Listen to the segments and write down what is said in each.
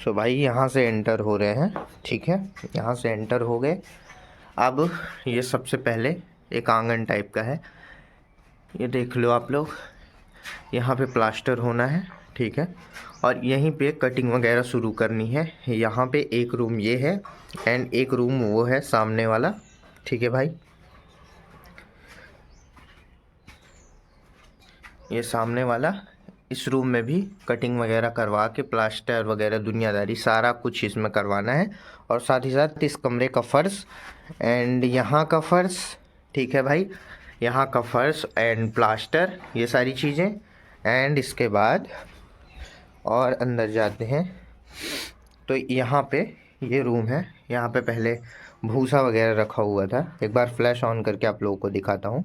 सो भाई यहाँ से एंटर हो रहे हैं, ठीक है, यहाँ से एंटर हो गए। अब ये सबसे पहले एक आंगन टाइप का है, ये देख लो आप लोग। यहाँ पे प्लास्टर होना है, ठीक है, और यहीं पे कटिंग वगैरह शुरू करनी है। यहाँ पे एक रूम ये है एंड एक रूम वो है सामने वाला, ठीक है भाई। ये सामने वाला, इस रूम में भी कटिंग वगैरह करवा के प्लास्टर वगैरह दुनियादारी सारा कुछ इसमें करवाना है। और साथ ही साथ इस कमरे का फ़र्श एंड यहाँ का फ़र्श, ठीक है भाई, यहाँ का फ़र्श एंड प्लास्टर, ये सारी चीज़ें। एंड इसके बाद और अंदर जाते हैं तो यहाँ पे ये रूम है। यहाँ पे पहले भूसा वगैरह रखा हुआ था, एक बार फ्लैश ऑन करके आप लोगों को दिखाता हूँ।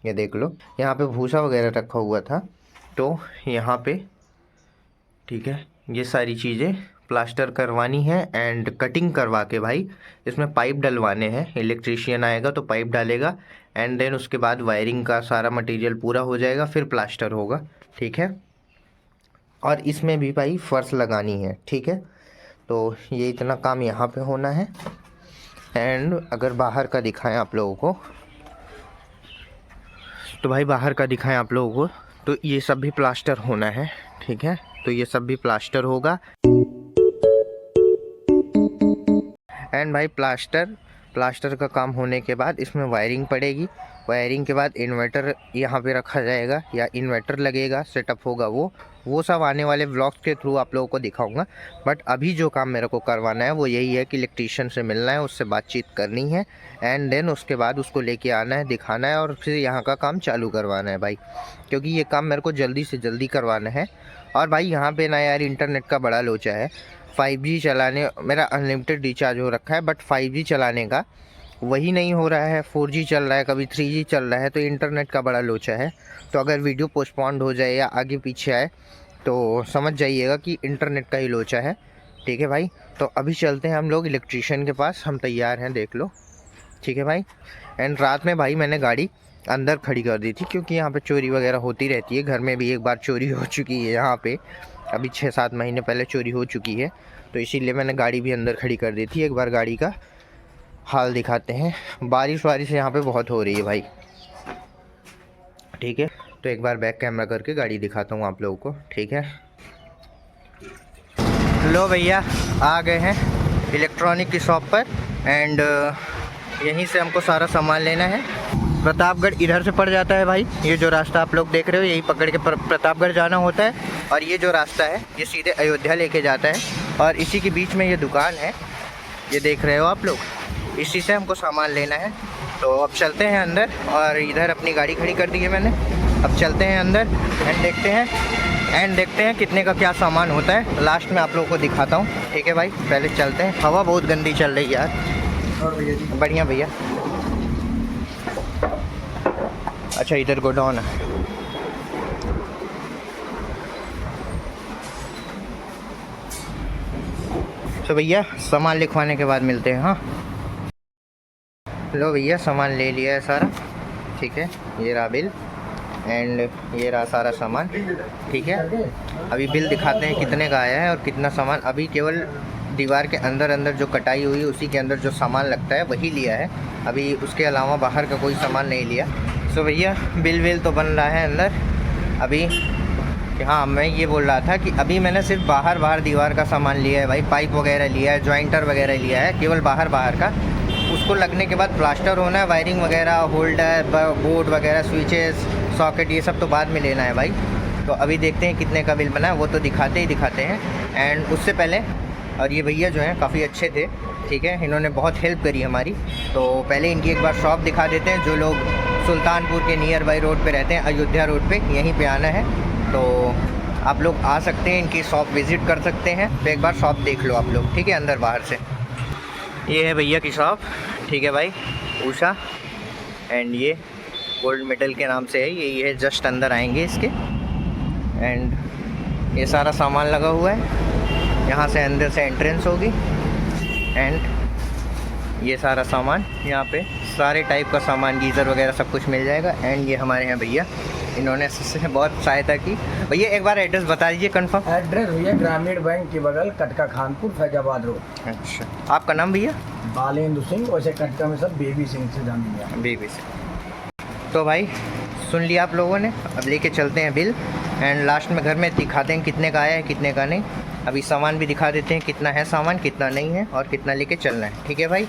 ये देख लो, यहाँ पे भूसा वगैरह रखा हुआ था। तो यहाँ पे, ठीक है, ये सारी चीज़ें प्लास्टर करवानी है एंड कटिंग करवा के भाई इसमें पाइप डलवाने हैं। इलेक्ट्रीशियन आएगा तो पाइप डालेगा एंड देन उसके बाद वायरिंग का सारा मटेरियल पूरा हो जाएगा, फिर प्लास्टर होगा, ठीक है। और इसमें भी भाई फर्श लगानी है, ठीक है। तो ये इतना काम यहाँ पे होना है। एंड अगर बाहर का दिखाएं आप लोगों को, तो भाई बाहर का दिखाएं आप लोगों को, तो ये सब भी प्लास्टर होना है, ठीक है। तो ये सब भी प्लास्टर होगा। एंड भाई प्लास्टर का काम होने के बाद इसमें वायरिंग पड़ेगी। वायरिंग के बाद इन्वर्टर यहाँ पे रखा जाएगा या इन्वर्टर लगेगा, सेटअप होगा। वो सब आने वाले व्लॉग्स के थ्रू आप लोगों को दिखाऊंगा। बट अभी जो काम मेरे को करवाना है वो यही है कि इलेक्ट्रीशियन से मिलना है, उससे बातचीत करनी है एंड देन उसके बाद उसको लेके आना है, दिखाना है और फिर यहाँ का काम चालू करवाना है भाई, क्योंकि ये काम मेरे को जल्दी से जल्दी करवाना है। और भाई यहाँ पे ना यार इंटरनेट का बड़ा लोचा है। 5G चलाने, मेरा अनलिमिटेड रिचार्ज हो रखा है, बट 5G चलाने का वही नहीं हो रहा है। 4G चल रहा है, कभी 3G चल रहा है, तो इंटरनेट का बड़ा लोचा है। तो अगर वीडियो पोस्टपोन्ड हो जाए या आगे पीछे आए तो समझ जाइएगा कि इंटरनेट का ही लोचा है, ठीक है भाई। तो अभी चलते हैं हम लोग इलेक्ट्रीशियन के पास, हम तैयार हैं, देख लो, ठीक है भाई। एंड रात में भाई मैंने गाड़ी अंदर खड़ी कर दी थी, क्योंकि यहाँ पे चोरी वगैरह होती रहती है। घर में भी एक बार चोरी हो चुकी है यहाँ पे, अभी 6-7 महीने पहले चोरी हो चुकी है, तो इसीलिए मैंने गाड़ी भी अंदर खड़ी कर दी थी। एक बार गाड़ी का हाल दिखाते हैं। बारिश यहाँ पे बहुत हो रही है भाई, ठीक है। तो एक बार बैक कैमरा करके गाड़ी दिखाता हूँ आप लोगों को, ठीक है। लो भैया आ गए हैं इलेक्ट्रॉनिक की शॉप पर एंड यहीं से हमको सारा सामान लेना है। प्रतापगढ़ इधर से पड़ जाता है भाई, ये जो रास्ता आप लोग देख रहे हो यही पकड़ के प्रतापगढ़ जाना होता है। और ये जो रास्ता है ये सीधे अयोध्या लेके जाता है और इसी के बीच में ये दुकान है, ये देख रहे हो आप लोग, इसी से हमको सामान लेना है। तो अब चलते हैं अंदर, और इधर अपनी गाड़ी खड़ी कर दी है मैंने। अब चलते हैं अंदर एंड देखते हैं कितने का क्या सामान होता है। लास्ट में आप लोगों को दिखाता हूँ, ठीक है भाई। पहले चलते हैं, हवा बहुत गंदी चल रही है यार। बढ़िया भैया। अच्छा इधर गोडाउन है। तो भैया सामान लिखवाने के बाद मिलते हैं। हाँ लो भैया सामान ले लिया है सारा, ठीक है। ये रहा बिल एंड ये रहा सारा सामान, ठीक है। अभी बिल दिखाते हैं कितने का आया है और कितना सामान। अभी केवल दीवार के अंदर जो कटाई हुई है उसी के अंदर जो सामान लगता है वही लिया है, अभी उसके अलावा बाहर का कोई सामान नहीं लिया। तो भैया बिल तो बन रहा है अंदर अभी। हाँ मैं ये बोल रहा था कि अभी मैंने सिर्फ बाहर दीवार का सामान लिया है भाई, पाइप वगैरह लिया है, जॉइंटर वगैरह लिया है, केवल बाहर का। उसको लगने के बाद प्लास्टर होना है, वायरिंग वगैरह, होल्डर, बोर्ड वगैरह, स्विचेस, सॉकेट, ये सब तो बाद में लेना है भाई। तो अभी देखते हैं कितने का बिल बना है, वो तो दिखाते हैं। एंड उससे पहले, और ये भैया जो हैं काफ़ी अच्छे थे, ठीक है, इन्होंने बहुत हेल्प करी हमारी। तो पहले इनकी एक बार शॉप दिखा देते हैं। जो लोग सुल्तानपुर के नियर बाई रोड पे रहते हैं, अयोध्या रोड पे, यहीं पे आना है तो आप लोग आ सकते हैं, इनकी शॉप विज़िट कर सकते हैं। तो एक बार शॉप देख लो आप लोग, ठीक है, अंदर बाहर से। ये है भैया की शॉप, ठीक है भाई, उषा। एंड ये गोल्ड मेडल के नाम से है, यही है, जस्ट अंदर आएंगे इसके। एंड ये सारा सामान लगा हुआ है, यहाँ से अंदर से एंट्रेंस होगी। एंड ये सारा सामान यहाँ पे, सारे टाइप का सामान, गीज़र वगैरह सब कुछ मिल जाएगा। एंड ये हमारे यहाँ भैया इन्होंने इससे बहुत सहायता की। भैया एक बार एड्रेस बता दीजिए कंफर्म। एड्रेस भैया ग्रामीण बैंक के बगल कटका खानपुर फैजाबाद रोड। अच्छा, आपका नाम भैया? बालेंद्र सिंह, वैसे कटका में सब बेबी सिंह से जान लिया। बेबी से। तो भाई सुन लिया आप लोगों ने, अब लेके चलते हैं बिल एंड लास्ट में घर में दिखाते हैं कितने का आया है कितने का नहीं। अभी सामान भी दिखा देते हैं कितना है सामान, कितना नहीं है और कितना लेके चलना है। ठीक है भाई,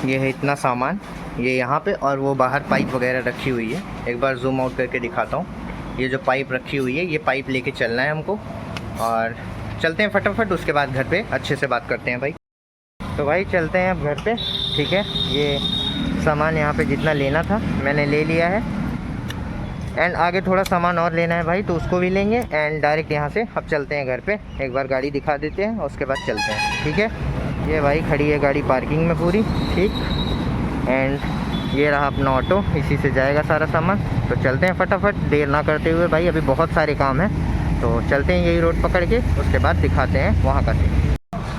ये है इतना सामान, ये यहाँ पे, और वो बाहर पाइप वगैरह रखी हुई है। एक बार जूम आउट करके दिखाता हूँ। ये जो पाइप रखी हुई है, ये पाइप लेके चलना है हमको और चलते हैं फटाफट। उसके बाद घर पे अच्छे से बात करते हैं भाई। तो भाई चलते हैं अब घर पे। ठीक है, ये सामान यहाँ पे जितना लेना था मैंने ले लिया है एंड आगे थोड़ा सामान और लेना है भाई, तो उसको भी लेंगे एंड डायरेक्ट यहाँ से अब चलते हैं घर पे। एक बार गाड़ी दिखा देते हैं उसके बाद चलते हैं। ठीक है, ये भाई खड़ी है गाड़ी पार्किंग में पूरी। ठीक, एंड ये रहा अपना ऑटो, इसी से जाएगा सारा सामान। तो चलते हैं फटाफट, देर ना करते हुए भाई, अभी बहुत सारे काम हैं। तो चलते हैं यही रोड पकड़ के, उसके बाद दिखाते हैं वहाँ का सीन।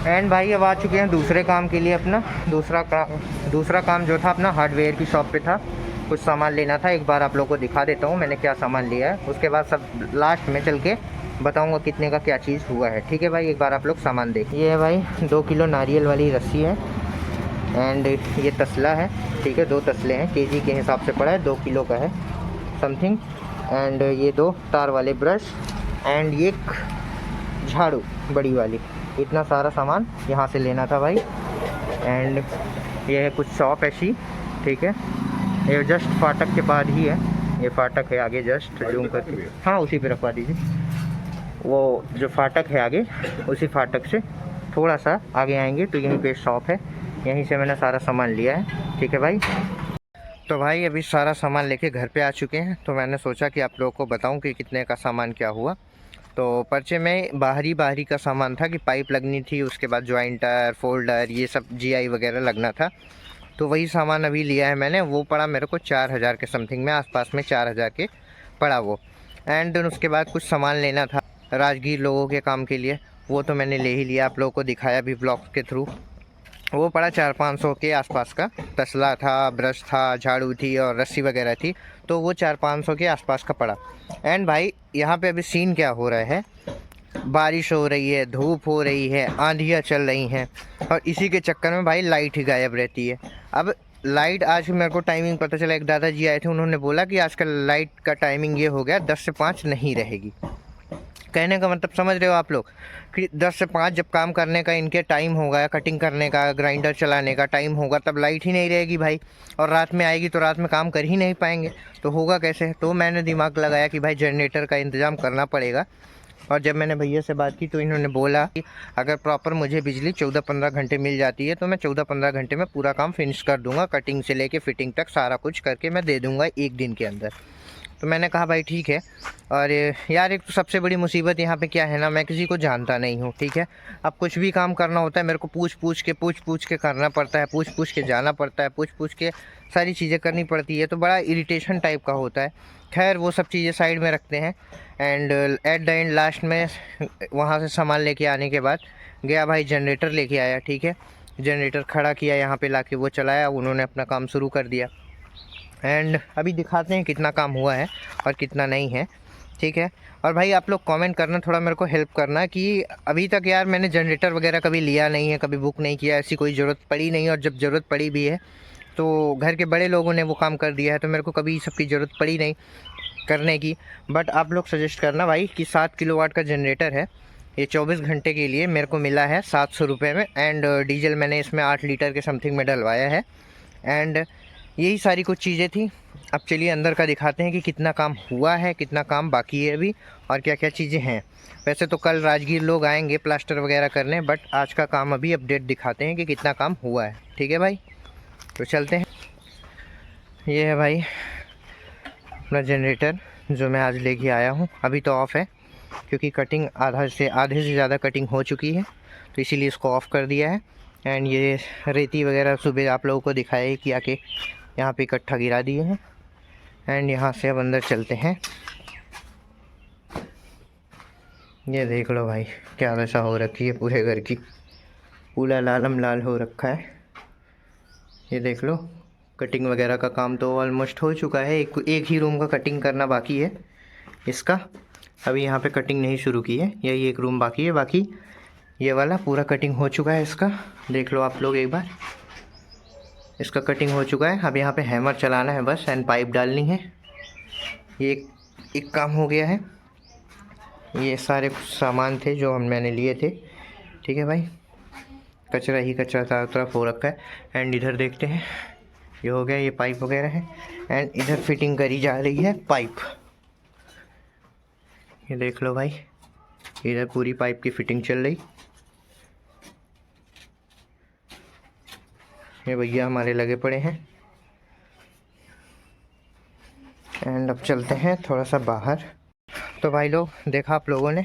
एंड भाई अब आ चुके हैं दूसरे काम के लिए। अपना दूसरा काम जो था अपना हार्डवेयर की शॉप पे था, कुछ सामान लेना था। एक बार आप लोगों को दिखा देता हूँ मैंने क्या सामान लिया है, उसके बाद सब लास्ट में चल के बताऊँगा कितने का क्या चीज़ हुआ है। ठीक है भाई, एक बार आप लोग सामान देखिए। ये है भाई 2 किलो नारियल वाली रस्सी है एंड ये तसला है। ठीक है, 2 तसले हैं, केजी के हिसाब से पड़ा है, 2 किलो का है समथिंग। एंड ये 2 तार वाले ब्रश एंड ये झाड़ू बड़ी वाली। इतना सारा सामान यहाँ से लेना था भाई। एंड ये है कुछ शॉप ऐसी। ठीक है, ये जस्ट फाटक के बाद ही है, ये फाटक है आगे, जस्ट जूम करके हाँ उसी पे रखवा दीजिए। वो जो फाटक है आगे, उसी फाटक से थोड़ा सा आगे आएंगे तो यहीं पे शॉप है, यहीं से मैंने सारा सामान लिया है। ठीक है भाई, तो भाई अभी सारा सामान लेके घर पे आ चुके हैं। तो मैंने सोचा कि आप लोगों को बताऊं कि कितने का सामान क्या हुआ। तो पर्चे में बाहरी का सामान था कि पाइप लगनी थी, उसके बाद ज्वाइंटर, फोल्डर, ये सब जीआई वगैरह लगना था। तो वही सामान अभी लिया है मैंने, वो पड़ा मेरे को 4000 के समथिंग में, आसपास में 4000 के पड़ा वो। एंड उसके बाद कुछ सामान लेना था राजगीर लोगों के काम के लिए, वो तो मैंने ले ही लिया, आप लोगों को दिखाया भी ब्लॉग के थ्रू। वो पड़ा 400-500 के आसपास का। तसला था, ब्रश था, झाड़ू थी और रस्सी वगैरह थी, तो वो 400-500 के आसपास का पड़ा। एंड भाई यहाँ पे अभी सीन क्या हो रहा है, बारिश हो रही है, धूप हो रही है, आंधियाँ चल रही हैं और इसी के चक्कर में भाई लाइट ही गायब रहती है। अब लाइट आज मेरे को टाइमिंग पता चला, एक दादाजी आए थे, उन्होंने बोला कि आजकल लाइट का टाइमिंग ये हो गया 10 से 5 नहीं रहेगी। कहने का मतलब समझ रहे हो आप लोग कि 10 से 5 जब काम करने का इनके टाइम होगा, कटिंग करने का, ग्राइंडर चलाने का टाइम होगा, तब लाइट ही नहीं रहेगी भाई। और रात में आएगी तो रात में काम कर ही नहीं पाएंगे, तो होगा कैसे। तो मैंने दिमाग लगाया कि भाई जनरेटर का इंतज़ाम करना पड़ेगा। और जब मैंने भैया से बात की तो इन्होंने बोला कि अगर प्रॉपर मुझे बिजली 14-15 घंटे मिल जाती है तो मैं 14-15 घंटे में पूरा काम फिनिश कर दूंगा, कटिंग से लेके फिटिंग तक सारा कुछ करके मैं दे दूंगा 1 दिन के अंदर। तो मैंने कहा भाई ठीक है। और यार एक तो सबसे बड़ी मुसीबत यहाँ पे क्या है ना, मैं किसी को जानता नहीं हूँ। ठीक है, अब कुछ भी काम करना होता है मेरे को पूछ पूछ के करना पड़ता है, पूछ पूछ के जाना पड़ता है, पूछ पूछ के सारी चीज़ें करनी पड़ती है, तो बड़ा इरिटेशन टाइप का होता है। खैर वो सब चीज़ें साइड में रखते हैं। And at the end last में वहाँ से सामान लेके आने के बाद गया भाई जनरेटर लेके आया। ठीक है, जनरेटर खड़ा किया यहाँ पे लाके, वो चलाया, उन्होंने अपना काम शुरू कर दिया। एंड अभी दिखाते हैं कितना काम हुआ है और कितना नहीं है। ठीक है, और भाई आप लोग कमेंट करना, थोड़ा मेरे को हेल्प करना कि अभी तक यार मैंने जनरेटर वगैरह कभी लिया नहीं है, कभी बुक नहीं किया, ऐसी कोई ज़रूरत पड़ी नहीं, और जब ज़रूरत पड़ी भी है तो घर के बड़े लोगों ने वो काम कर दिया है, तो मेरे को कभी सब की ज़रूरत पड़ी नहीं करने की। बट आप लोग सजेस्ट करना भाई कि 7 किलोवाट का जनरेटर है, ये 24 घंटे के लिए मेरे को मिला है 700 रुपये में। एंड डीजल मैंने इसमें 8 लीटर के समथिंग में डलवाया है। एंड यही सारी कुछ चीज़ें थी। अब चलिए अंदर का दिखाते हैं कि कितना काम हुआ है, कितना काम बाकी है अभी, और क्या क्या चीज़ें हैं। वैसे तो कल राजगीर लोग आएंगे प्लास्टर वगैरह करने, बट आज का काम अभी अपडेट दिखाते हैं कि कितना काम हुआ है। ठीक है भाई, तो चलते हैं। ये है भाई अपना जनरेटर जो मैं आज लेके आया हूँ। अभी तो ऑफ़ है क्योंकि कटिंग आधे से ज़्यादा कटिंग हो चुकी है, तो इसीलिए इसको ऑफ़ कर दिया है। एंड ये रेती वगैरह सुबह आप लोगों को दिखाया कि आके यहाँ पे इकट्ठा गिरा दिए हैं। एंड यहाँ से अब अंदर चलते हैं। ये देख लो भाई क्या वैसा हो रखी है पूरे घर की, पूरा लालम लाल हो रखा है। ये देख लो कटिंग वगैरह का काम तो ऑलमोस्ट हो चुका है। एक ही रूम का कटिंग करना बाकी है इसका। अभी यहाँ पे कटिंग नहीं शुरू की है, यही एक रूम बाकी है। बाकी ये वाला पूरा कटिंग हो चुका है इसका, देख लो आप लोग एक बार, इसका कटिंग हो चुका है। अब यहाँ पे हैमर चलाना है बस एंड पाइप डालनी है। ये एक काम हो गया है। ये सारे कुछ सामान थे जो मैंने लिए थे, ठीक है भाई। कचरा ही कचरा चारों तरफ हो रखा है। एंड इधर देखते हैं, ये हो गया, ये पाइप वगैरह है। एंड इधर फिटिंग करी जा रही है पाइप, ये देख लो भाई, इधर पूरी पाइप की फिटिंग चल रही। ये भैया हमारे लगे पड़े हैं। एंड अब चलते हैं थोड़ा सा बाहर। तो भाई लोग, देखा आप लोगों ने,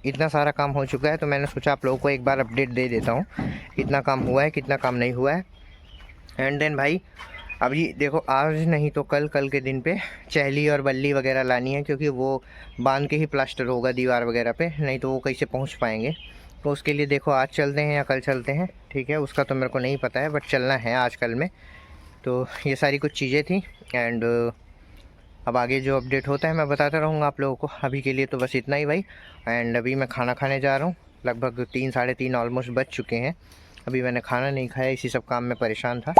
इतना सारा काम हो चुका है, तो मैंने सोचा आप लोगों को एक बार अपडेट दे देता हूँ, कितना काम हुआ है, कितना काम नहीं हुआ है। एंड देन भाई, अभी देखो, आज नहीं तो कल के दिन पे चहली और बल्ली वगैरह लानी है, क्योंकि वो बांध के ही प्लास्टर होगा दीवार वगैरह पे, नहीं तो वो कैसे पहुंच पाएंगे। तो उसके लिए देखो, आज चलते हैं या कल चलते हैं, ठीक है, उसका तो मेरे को नहीं पता है, बट चलना है आज कल में। तो ये सारी कुछ चीज़ें थी। एंड अब आगे जो अपडेट होता है मैं बताता रहूँगा आप लोगों को। अभी के लिए तो बस इतना ही भाई। एंड अभी मैं खाना खाने जा रहा हूँ, लगभग 3 साढ़े 3 ऑलमोस्ट बज चुके हैं। अभी मैंने खाना नहीं खाया, इसी सब काम में परेशान था।